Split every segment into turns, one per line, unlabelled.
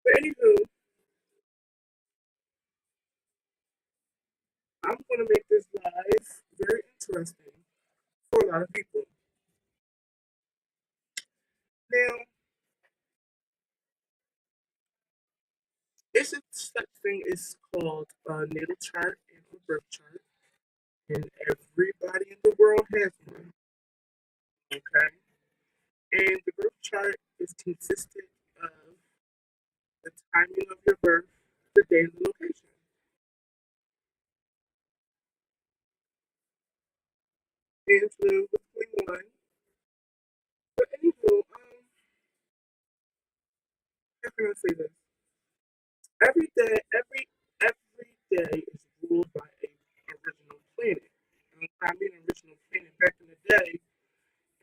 But anywho, I'm going to make this live very interesting for a lot of people. Now, there's a such thing is called a natal chart and a birth chart, and everybody in the world has one. Okay, and the birth chart is consistent of the timing of your birth, the day, and the location. And so, with 21, but anywho, how can I say this? Every day is ruled by a original planet. And I mean original planet back in the day,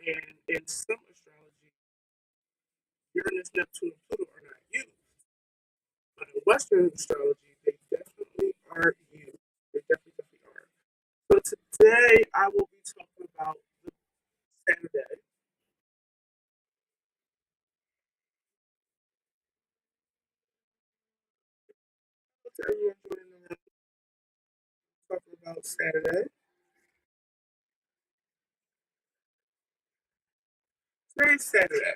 and in some astrology, Uranus, Neptune, and Pluto are not used. But in Western astrology, they definitely are used. They definitely are. So today I will be talking about the Saturday. What's everyone joining the room talking about Saturday? Today is Saturday.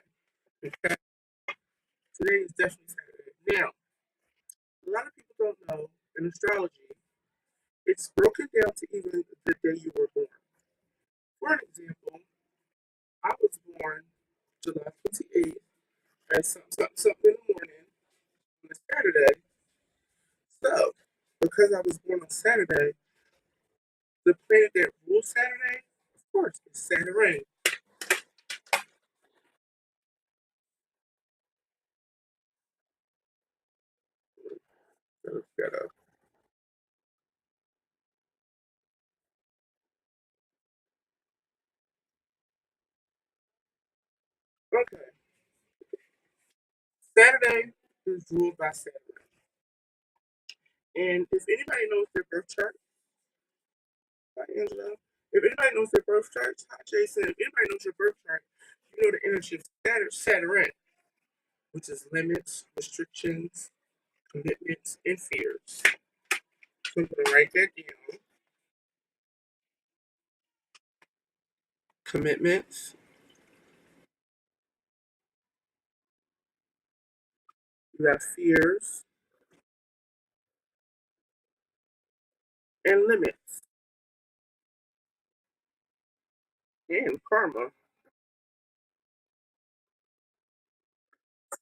Okay? Today is definitely Saturday. Now, a lot of people don't know in astrology, it's broken down to even the day you were born. For an example, I was born July 28th at something in the morning on a Saturday. So, because I was born on Saturday, the planet that rules Saturday, of course, is Saturn. So, okay, Saturday is ruled by Saturn. And if anybody knows their birth chart, hi Angela. If anybody knows their birth chart, hi Jason. If anybody knows your birth chart, you know the energy of Saturn, which is limits, restrictions, commitments, and fears. So I'm going to write that down. Commitments, you have fears, and limits, and karma.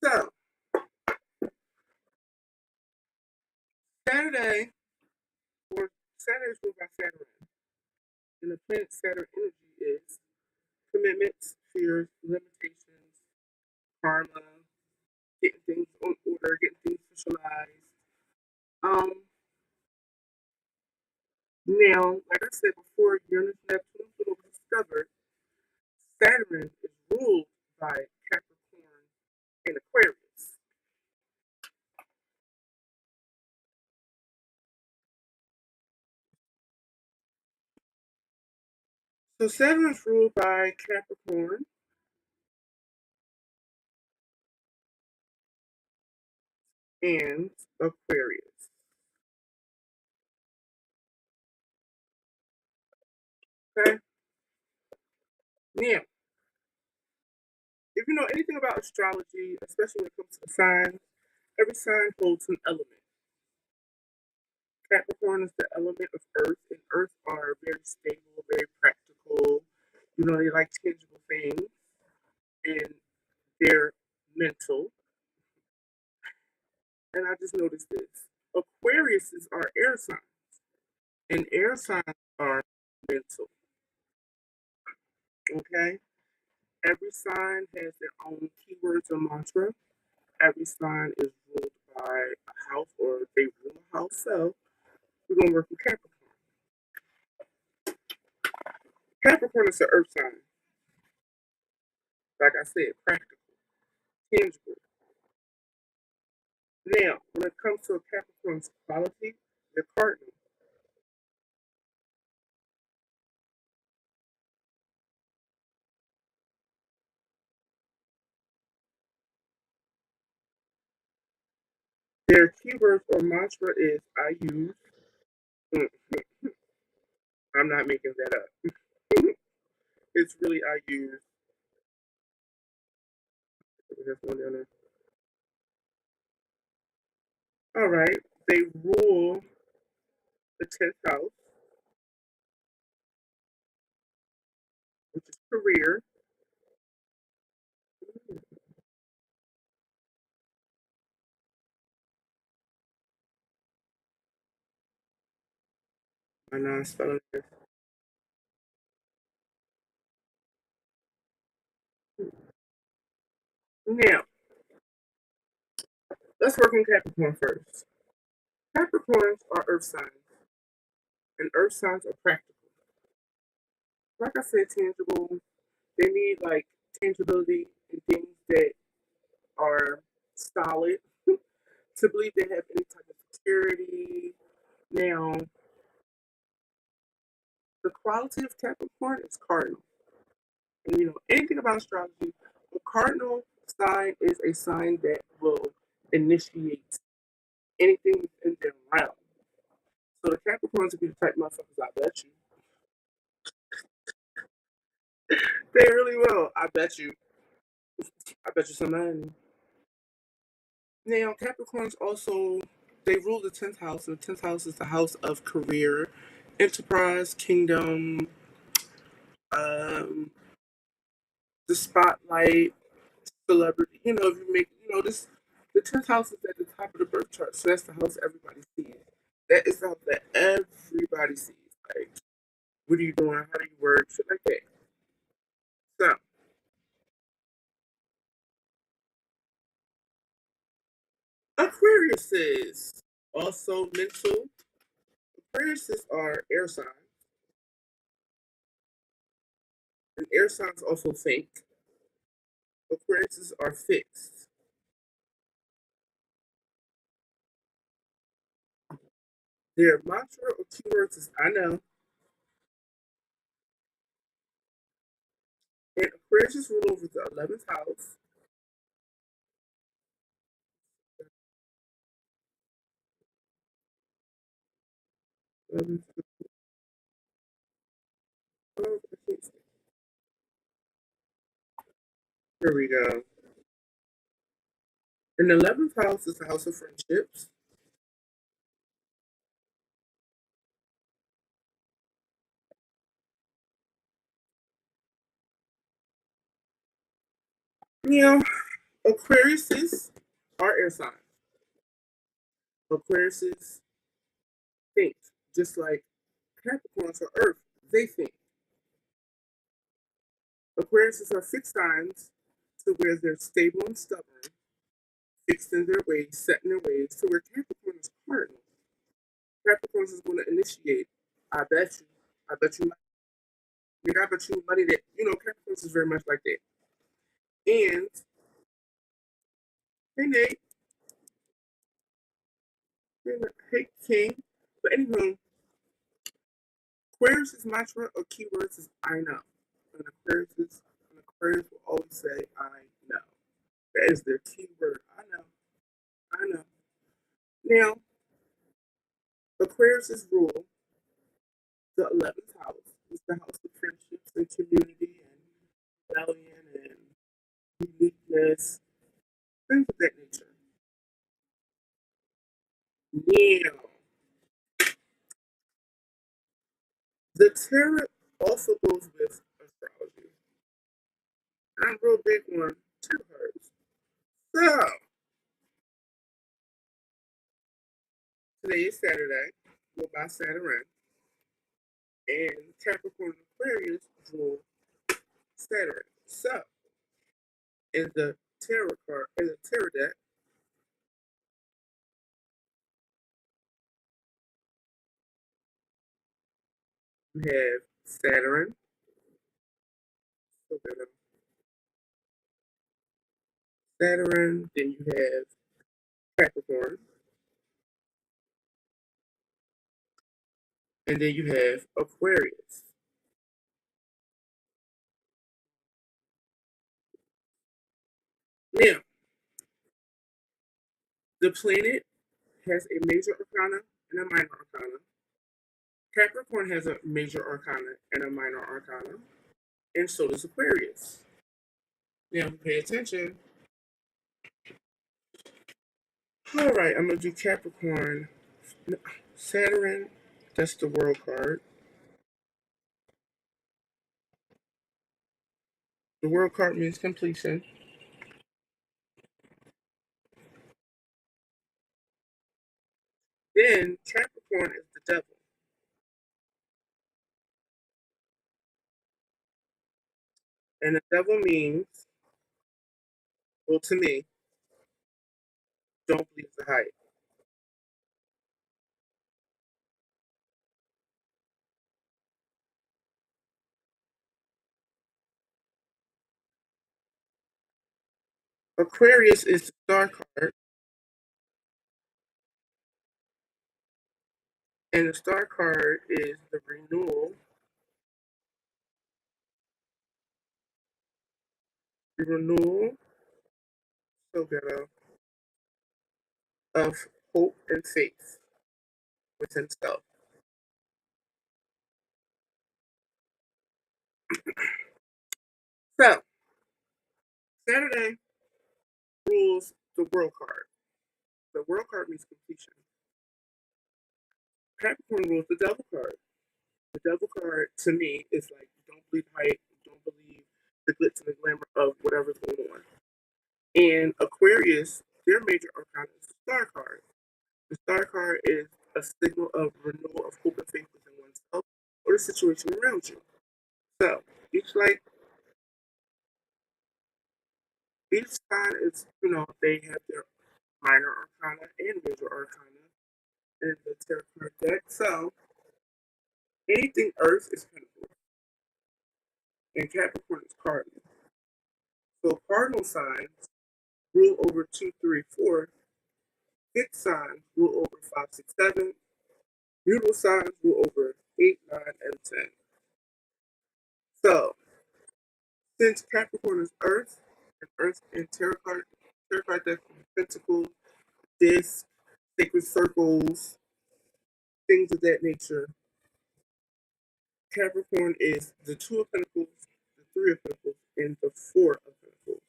So, Saturday, or Saturday is ruled by Saturn, and the planet Saturn energy is commitments, fears, limitations, karma, getting things on order, getting things socialized. Um, Now, like I said before, Uranus, Neptune, Pluto was discovered. Saturn is ruled by Capricorn and Aquarius. So Saturn is ruled by Capricorn and Aquarius. Okay. Now, if you know anything about astrology, especially when it comes to the signs, every sign holds an element. Capricorn is the element of Earth, and Earth are very stable, very practical. You know, they like tangible things, and they're mental. And I just noticed this. Aquariuses are air signs, and air signs are mental. Okay? Every sign has their own keywords or mantra. Every sign is ruled by a house or they rule a house. So we're gonna work with Capricorn. Capricorn is an earth sign. Like I said, practical, tangible. Now, when it comes to a Capricorn's quality, they're cardinal. Their keywords or mantra is I use. Mm, I'm not making that up. It's really I use. There's one down there. All right. They rule the 10th house, which is career. My non spelling this. Now, let's work on Capricorn first. Capricorns are earth signs, and earth signs are practical. Like I said, tangible. They need like tangibility and things that are solid to believe they have any type of security. Now, the quality of Capricorn is cardinal. And you know anything about astrology, a cardinal sign is a sign that will initiate anything in their realm. So the Capricorns will be the type of motherfuckers, I bet you. They really will. I bet you. I bet you some money. Now, Capricorns also, they rule the 10th house, and the 10th house is the house of career, enterprise, kingdom, um, the spotlight, celebrity. You know, if you make, you know, this, the 10th house is at the top of the birth chart, so that's the house everybody sees. That is the house that everybody sees. Like, what are you doing? How do you work? Shit like that. So, Aquariuses, also mental. Aquariuses are air signs, and air signs also think. Aquariuses are fixed. Their mantra or keywords is I know. And Aquarius rule over the 11th house. 11th, oh, here we go. And the 11th house is the house of friendships. You know, Aquariuses are air signs. Aquariuses think, just like Capricorns are earth, they think. Aquariuses are fixed signs to where they're stable and stubborn, fixed in their ways, set in their ways, to where Capricorn is cardinal. Capricorns is going to initiate. I bet you. I bet you. I bet you money that you know. Capricorns is very much like that. And hey Nate, hey King. But anyway, Aquarius' mantra or keywords is I know. An Aquarius will always say I know. That is their keyword. I know. I know. Now, Aquarius' rule, the 11th house, is the house of friendships and community and rebellion and uniqueness, things of that nature. Now, the tarot also goes with astrology. I'm a real big one, two cards. So, today is Saturday. Well, by Saturn. And Capricorn and Aquarius rule Saturn. So, in the tarot card, in the tarot deck, you have Saturn. So Saturn, then you have Capricorn, and then you have Aquarius. Now, the planet has a major arcana and a minor arcana. Capricorn has a major arcana and a minor arcana, and so does Aquarius. Now, pay attention. All right, I'm gonna do Capricorn. Saturn, that's the world card. The world card means completion. Then Capricorn is the devil, and the devil means, well, to me, don't believe the hype. Aquarius is the star card, and the star card is the renewal, so ghetto, of hope and faith within self. So Saturday rules the world card. The world card means completion. Capricorn rules the devil card. The devil card to me is like don't believe hype, don't believe the glitz and the glamour of whatever's going on. And Aquarius, their major arcana is the star card. The star card is a signal of renewal of hope and faith within oneself or the situation around you. So each sign is, they have their minor arcana and major arcana in the tarot card deck. So anything Earth is Pentacle, and Capricorn is Cardinal. So cardinal signs rule over 2, 3, 4. Fixed signs rule over 5, 6, 7. Neutral signs rule over 8, 9, and 10. So since Capricorn is Earth, and Earth in tarot card deck, Pentacles, discs, sacred circles, things of that nature. Capricorn is the Two of Pentacles, the Three of Pentacles, and the Four of Pentacles.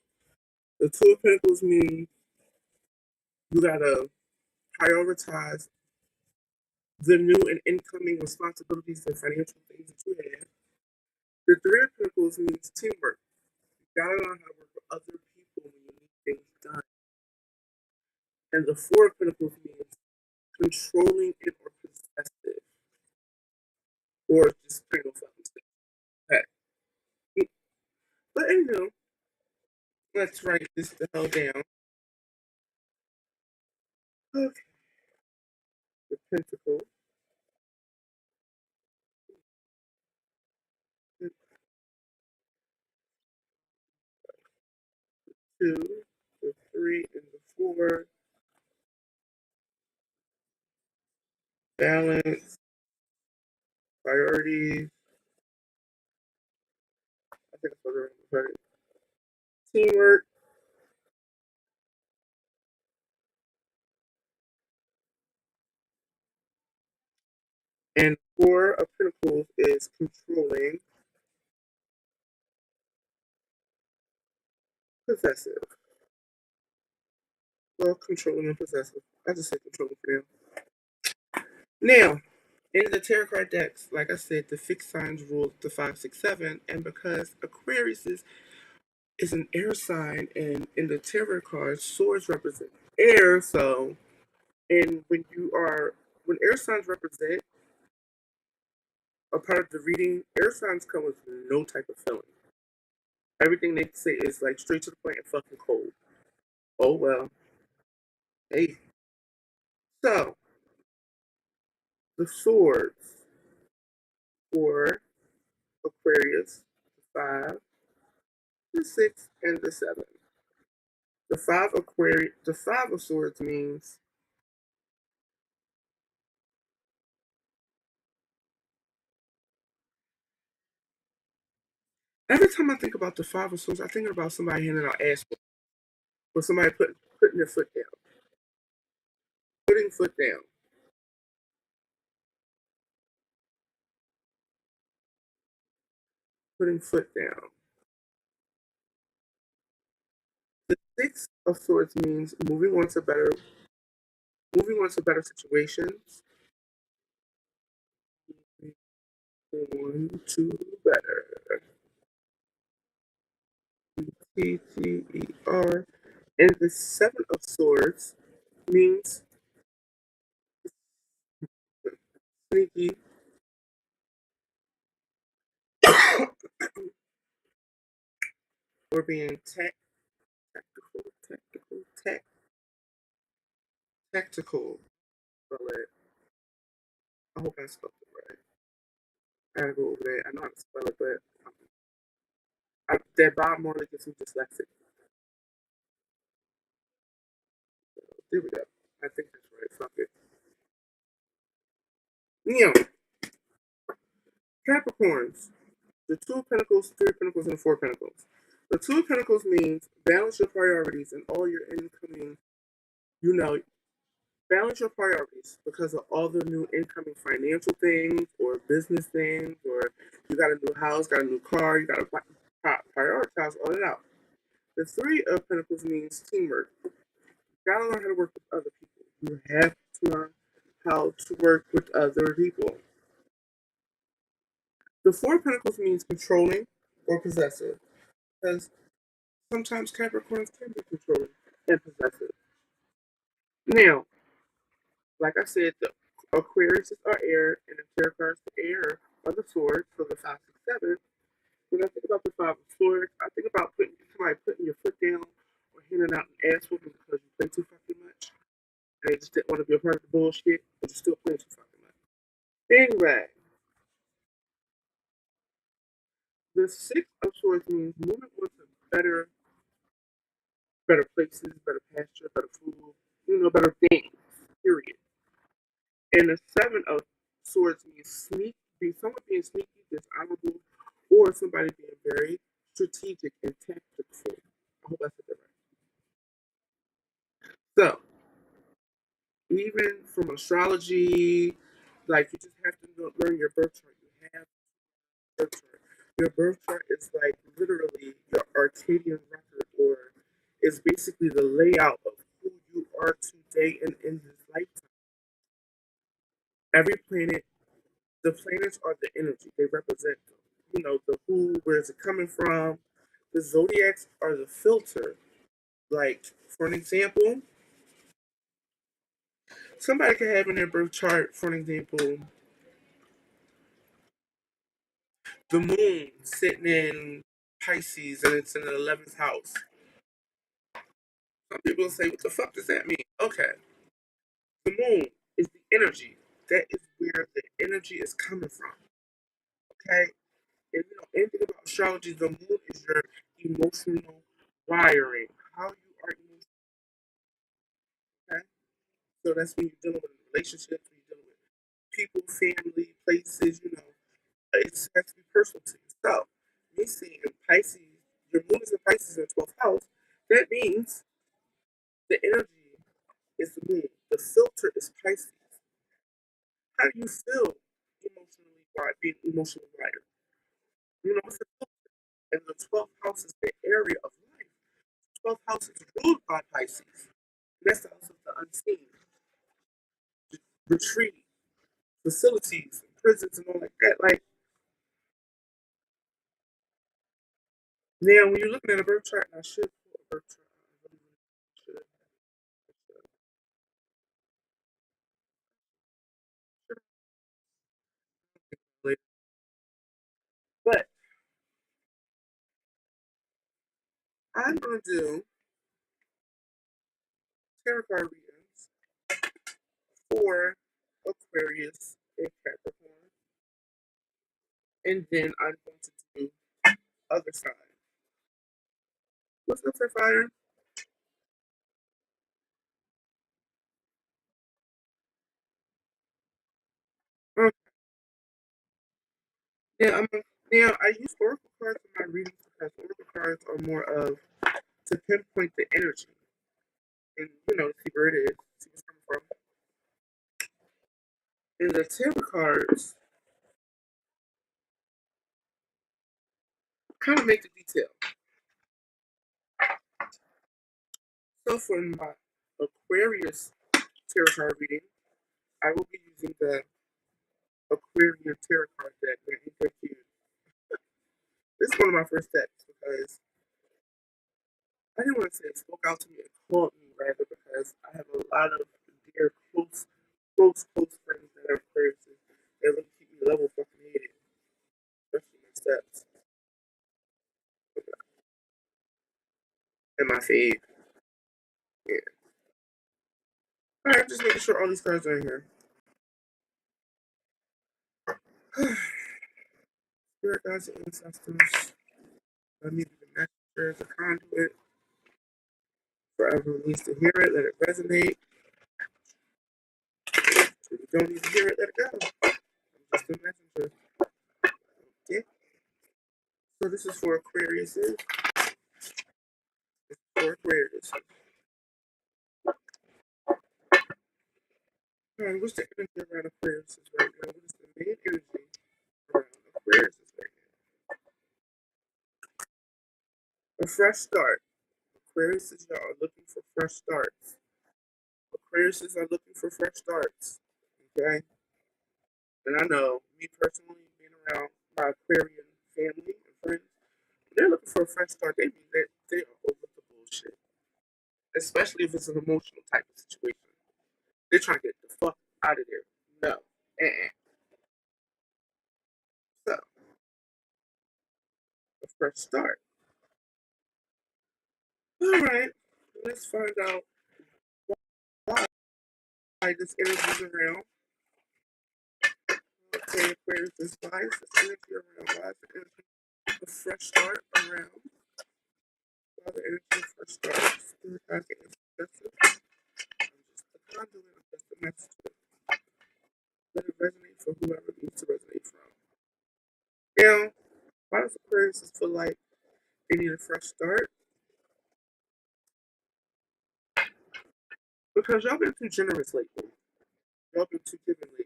The Two of Pentacles means you gotta prioritize the new and incoming responsibilities and financial things that you have. The Three of Pentacles means teamwork. You gotta learn how to work with other people when you need things done. And the Four of Pentacles means controlling it or possessive, or just plain old fucking stuff. But anyhow, let's write this the hell down. Okay, the Pentacle, the Two, the Three, and the Four. Balance, priorities. I think I forgot the right. Teamwork, and Four of Pentacles is controlling, possessive. Well, controlling and possessive. I just said controlling for now. Now, in the tarot card decks, like I said, the fixed signs rule the 5, 6, 7, and because Aquarius is an air sign, and in the tarot cards, swords represent air. So, and when air signs represent a part of the reading, air signs come with no type of feeling. Everything they say is like straight to the point and fucking cold. Oh well. Hey. So the swords for Aquarius, the 5, the 6, and the 7. The 5 of swords means every time I think about the 5 of swords, I think about somebody handing out ass or somebody putting their foot down. Putting foot down. Putting foot down. The Six of Swords means moving on to better situations. Moving on to better. T-T-E-R. And the Seven of Swords means sneaky or being tactical. Spell it. I hope I spelled it right. I gotta go over there. I know how to spell it, but that Bob Marley gets me dyslexic. There we go. I think that's right. Fuck it. Neo, Capricorns. The Two of Pentacles, Three of Pentacles, and the Four of Pentacles. The Two of Pentacles means balance your priorities and all your incoming, you know, balance your priorities because of all the new incoming financial things or business things, or you got a new house, got a new car, you got to prioritize all that out. The Three of Pentacles means teamwork. You got to learn how to work with other people. You have to learn how to work with other people. The Four of Pentacles means controlling or possessive, because sometimes Capricorns can be controlling and possessive. Now, like I said, the Aquarius are air, and the tarot cards for air are the swords, so the 5, 6, 7. When I think about the 5 of swords, I think about somebody putting your foot down or handing out an ass whooping because you play too fucking much. And they just didn't want to be a part of the bullshit, but you're still playing too fucking much. Anyway, the 6 of swords means moving on to better places, better pasture, better food, better things. Period. And the 7 of swords means someone being sneaky, dishonorable, or somebody being very strategic and tactful. I hope I said that right. So, even from astrology, like you just have to learn your birth chart. You have birth chart. Your birth chart is like literally your Arcadian record, or is basically the layout of who you are today and in this lifetime. Every planet, the planets are the energy. They represent, the who, where is it coming from. The zodiacs are the filter. Like, for an example, somebody could have in their birth chart, for an example, the moon sitting in Pisces and it's in the 11th house. Some people say, what the fuck does that mean? Okay. The moon is the energy. That is where the energy is coming from. Okay? And you know anything about astrology, the moon is your emotional wiring. How you are emotional. Okay? So that's when you're dealing with relationships, when you're dealing with people, family, places, it has to be personal to you. So, me seeing Pisces, your moon is in Pisces in the 12th house, that means the energy is the moon. The filter is Pisces. How do you feel emotionally wired, being emotionally wired? It's a filter. And the 12th house is the area of life. The 12th house is ruled by Pisces. And that's the house of the unseen, retreat, facilities, prisons, and all like that. Like, now, when you're looking at a birth chart, and I should pull a birth chart. I really, really should. But I'm going to do tarot card readings for Aquarius and Capricorn. And then I'm going to do other side. What's up, Sapphire? Okay. Yeah, now I use oracle cards in my readings because oracle cards are more of to pinpoint the energy and see where it is, see what's coming from. And the tarot cards kind of make the detail. So for my Aquarius tarot card reading, I will be using the Aquarian tarot card deck. Man, ain't that cute? This is one of my first decks because I didn't want to say it spoke out to me. It called me rather because I have a lot of dear close friends that are Aquarius that really keep me level fucking headed, especially my steps and my fave. Yeah. All right, just making sure all these cards are in here. Spirit guides and ancestors. I need the messenger as a conduit. Forever needs to hear it, let it resonate. If you don't need to hear it, let it go. I'm just a messenger. Okay? So this is for Aquarius. It's for Aquarius. Alright, what's the energy around Aquarius right now? What is the main energy around Aquarius right now? A fresh start. Aquarius y'all are looking for fresh starts. Aquarius are looking for fresh starts. Okay? And I know, me personally, being around my Aquarian family and friends, when they're looking for a fresh start, they mean that they are over the bullshit. Especially if it's an emotional type of situation. They're trying to get the fuck out of there. No. Uh-uh. So, a fresh start. Alright, let's find out why this energy is around. Okay, Aquarius is why is this energy around? Why is the energy a fresh start around? Why the energy a fresh start? Spirit guides and ancestors. I'm just the conduit. I'm just the messenger. Let it resonate for whoever needs to resonate from. Now, why does Aquarius feel like they need a fresh start? Because y'all been too generous lately. Y'all been too giving lately.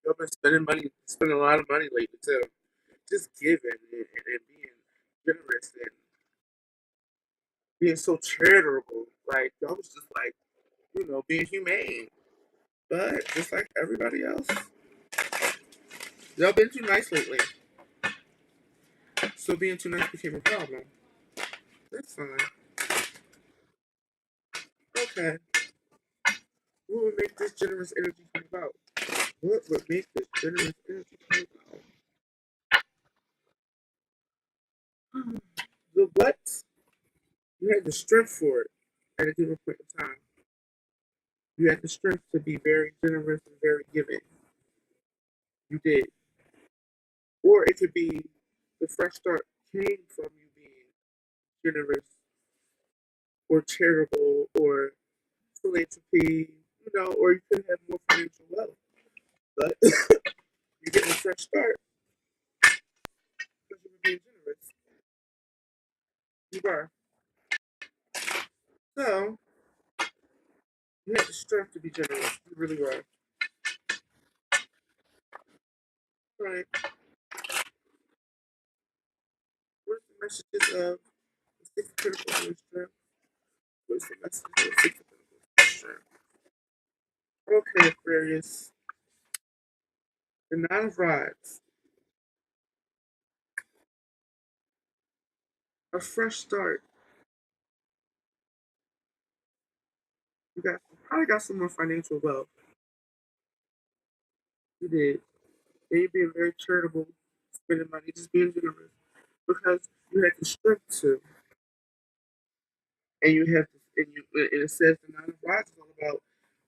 Y'all been spending a lot of money lately too. Just giving and being generous and being so charitable. Like y'all was just like, being humane. But just like everybody else, y'all been too nice lately. So being too nice became a problem. That's fine. Okay. What would make this generous energy come about? What would make this generous energy come about? The what? You had the strength for it at a given point in time. You had the strength to be very generous and very giving. You did. Or it could be the fresh start came from you being generous or charitable or philanthropy, or you could have more financial wealth. But you're getting a fresh start because you were being generous. You were. So you had the strength to be generous. You really were. Right. Where's the messages of the Six of Pentacles and strength? Where's the messages of the Six of Pentacles and strength? Okay, Aquarius. The Nine of Rods. A fresh start. You probably got some more financial wealth. You did. And you're being very charitable, spending money, just being generous. Because you had the strength to. And you have and it says the Nine of Rods is all about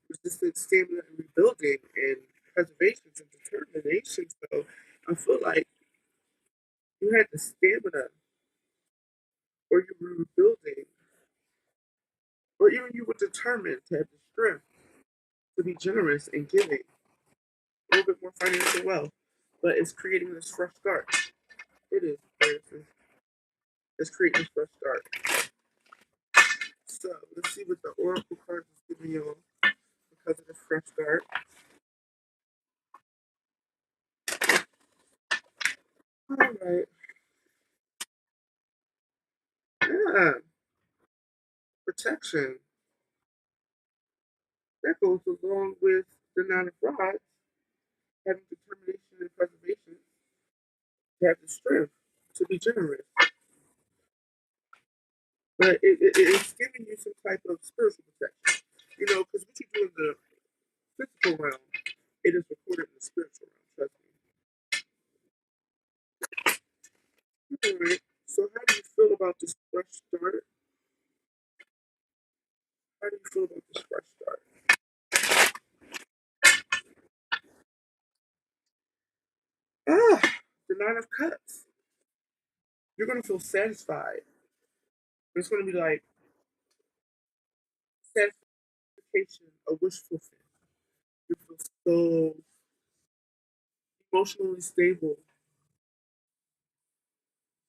resistance, stamina, and rebuilding and preservation and determination. So I feel like you had the stamina, or you were rebuilding, or even you were determined to have the strength to be generous and giving a little bit more financial wealth. But it's creating this fresh start. It is. It's creating this fresh start. So let's see what the Oracle card is giving you because of the fresh start. right. Yeah. Protection. That goes along with the nine of rods, having determination and preservation, to have the strength to be generous. But it's giving you some type of spiritual protection. You know, because what you do in the physical realm, it is recorded in the spiritual realm. Trust me. All right. So how do you feel about this fresh start? How do you feel about this fresh start? Ah, the nine of cups. You're gonna feel satisfied. It's gonna be like satisfaction, a wish fulfilled. You feel so emotionally stable.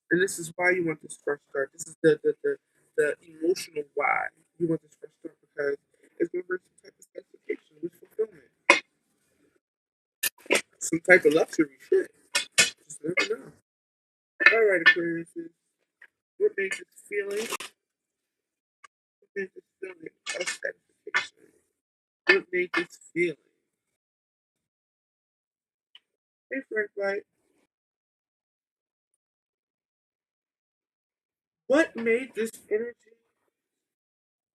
And this is why you want this fresh start. This is the emotional why you want this fresh start because it's gonna bring some type of satisfaction, wish fulfillment, some type of luxury shit. Just never know. All right, Aquarius. What made this feeling? What made this feeling of satisfaction? What made this feeling? Hey, Frank White. What made this energy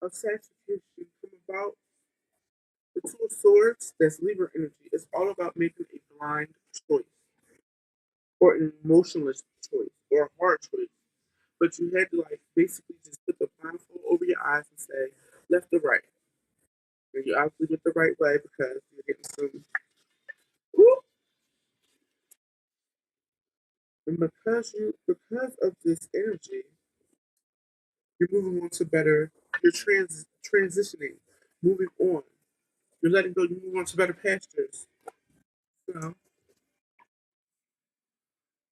of satisfaction come about? The Two of Swords, that's Libra energy. It's all about making a blind choice or an emotionless choice or a hard choice. But you had to like basically just put the blindfold over your eyes and say left or right. And you obviously went the right way because you're getting some whoop. And because of this energy, you're moving on to better, you're transitioning, moving on. You're letting go, you move on to better pastures. So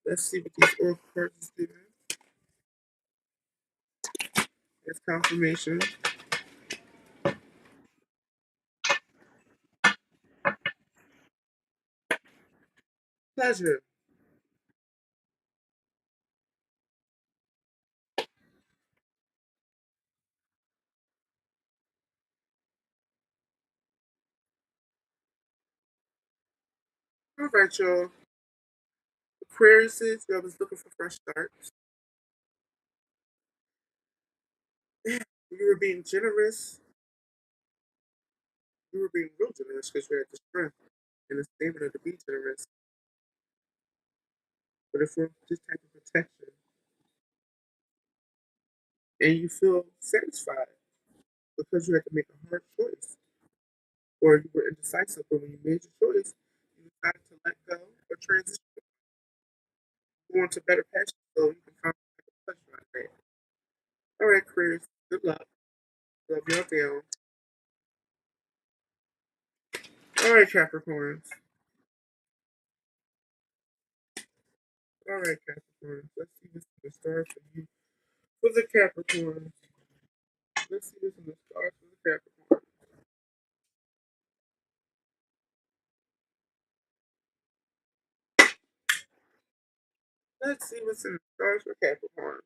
let's see what these oracle cards is giving. It's confirmation. Pleasure. All right, y'all. Aquariuses, I was looking for fresh starts. You were being generous. You were being real generous because you had the strength and the stamina to be generous. But if for this type of protection and you feel satisfied because you had to make a hard choice or you were indecisive, but when you made your choice, you decided to let go or transition, go on to better passion so you can find a pleasure out there. All right, Chris, good luck. Love y'all down. All right, Capricorns. All right, Capricorns. Let's see what's in the stars for you. For the Capricorns. Let's see what's in the stars for the Capricorns. Let's see what's in the stars for Capricorns.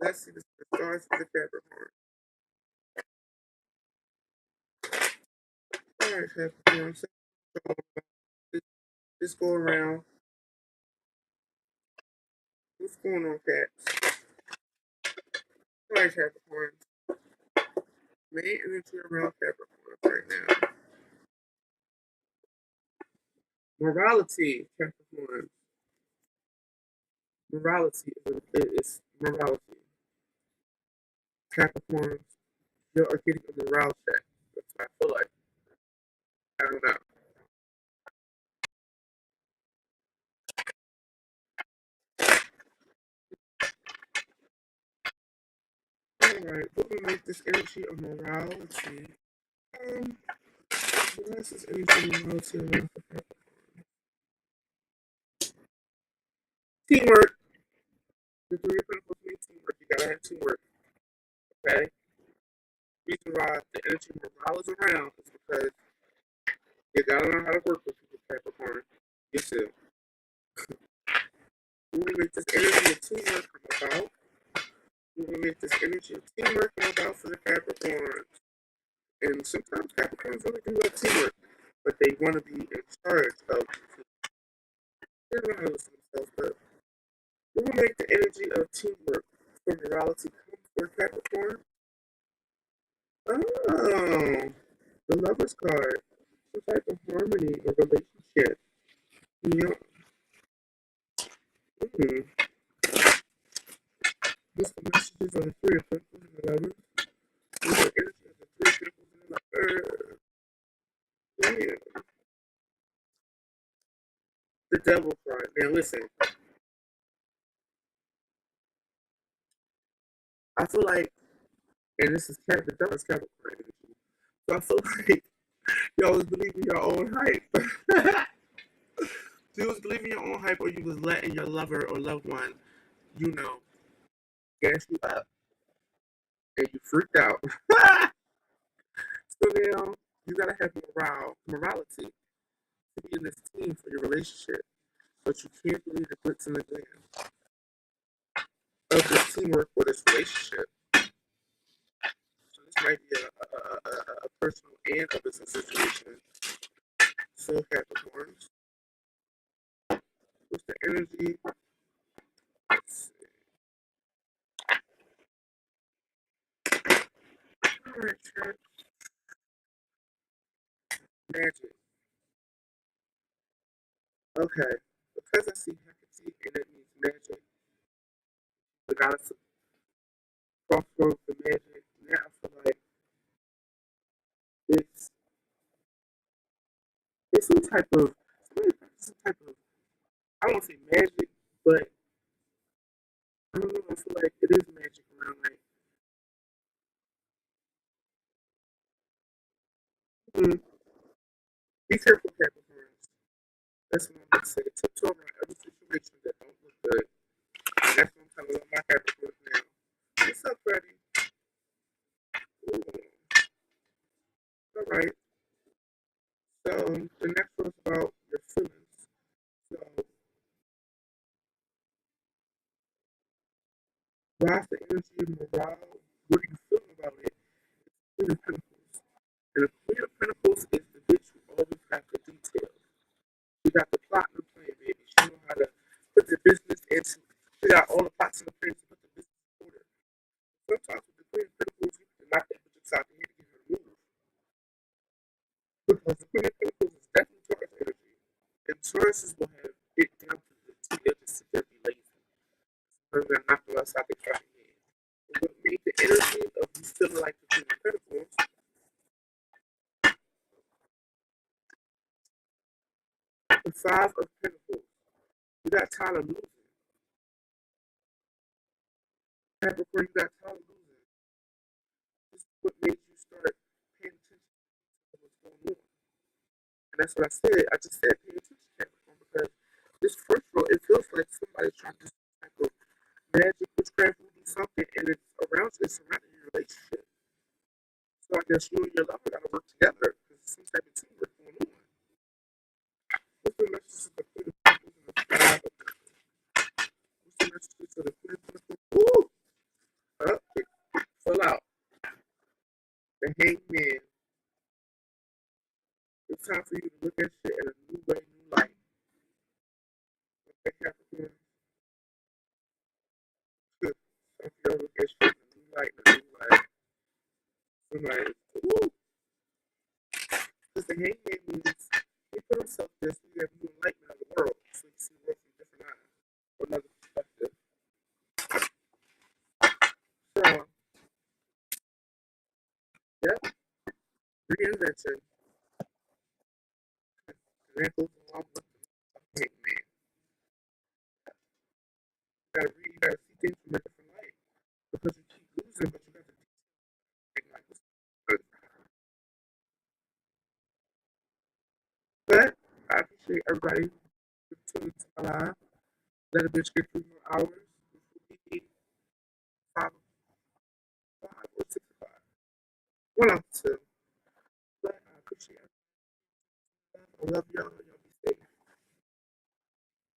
Let's see what's in the stars for the Capricorns. All right, Capricorns. Let's just go around. What's going on, Caps? All right, Capricorns. Main energy around Capricorns right now. Morality, Capricorns. Morality is morality. Capricorns, you are getting a morale check. That's what I feel like. I don't know. Alright, what will make this energy of morality? Um, what is this energy of morality around for Capricorn? Teamwork. The three of pentacles mean teamwork. You gotta have teamwork. Okay? Reason why the energy of morale is around is because you gotta learn how to work with people, Capricorn. Yes, sir. We want to make this energy of teamwork come about. We want to make this energy of teamwork come about for the Capricorns. And sometimes Capricorns really do love teamwork, but they want to be in charge of. They don't know how to listen to themselves, but we will make the energy of teamwork for morality come for Capricorn. Oh, the Lover's card. Some type of harmony or relationship. Yeah. Mm-hmm. What's the messages on the Three of Pentacles and the Lovers? What's the energy of the Three of Pentacles and the Lovers? Yeah. The Devil card. Now listen, I feel like, and this is the Devil's Capricorn energy. So I feel like you always believe in your own hype. You was believing your own hype, or you was letting your lover or loved one, you know, gas you up, and you freaked out. So now you gotta have morality to be in this team for your relationship, but you can't believe the glitz and the glam of this teamwork or this relationship. So this might be a personal and a business situation. So Capricorns, what's the energy? Let's see. All right, church. Magic. Okay, because I see Hecate and it means magic. The goddess of crossroads and magic. Now I feel like it's it's some type of I don't want to say magic, but I don't know. I feel like it is magic around like mm, be careful, Capricorns. That's what I'm gonna say. Tiptoe around every situation that don't look good. And that's what I'm telling all my Capricorns now. What's up, Freddie? Ooh, all right. So the next one's about your feelings. So why's the energy of morale? What are you feeling about it? Queen of Pentacles. And the Queen of Pentacles is the bitch who always got the details. She got the plot and the plan, baby. She know how to put the business into figure out all the plots and the plans to put the business in order. Sometimes with the Queen of Pentacles, you have to knock that bitch upside the head to get her to move. Because the Queen of Pentacles is definitely Taurus energy. And Tauruses will have it down to the T. They'll just sit there and be lazy. So they're going to knock them upside the fucking head. And what made the energy of you feeling like the Queen of Pentacles, the Five of Pentacles. You got tired of losing. Capricorn, you got tired of losing. This is what made you start paying attention to what's going on. And that's what I said. I just said pay attention, Capricorn, because this first row, it feels like somebody's trying to do some type of magic, witchcraft, do something, and it's around you, it's surrounding your relationship. So I guess you and your lover got to work together because there's some type of teamwork going on. What's the message to the Queen of Pentacles and the Five of Pentacles? What's the message to the Queen of Pentacles? Woo! Up, full out. The Hangman. It's time for you to look at shit in a new way, new light. Okay, Capricorn? Good. Some of y'all look at shit in a new light, in a new light. Somebody, woo! Because the Hangman means he put himself there so you have new enlightenment of the world. So you see the world from different eyes. Or another perspective. So, yep, reinvention. And that goes along with the Hangman. You gotta read, you gotta see things from a different light. Because you keep losing, but you got to think like this. But I appreciate everybody for tuning to my live. Let a bitch get 3 more hours. Which will be 5 or 6 o'clock. One of the two. But I appreciate it. I love y'all.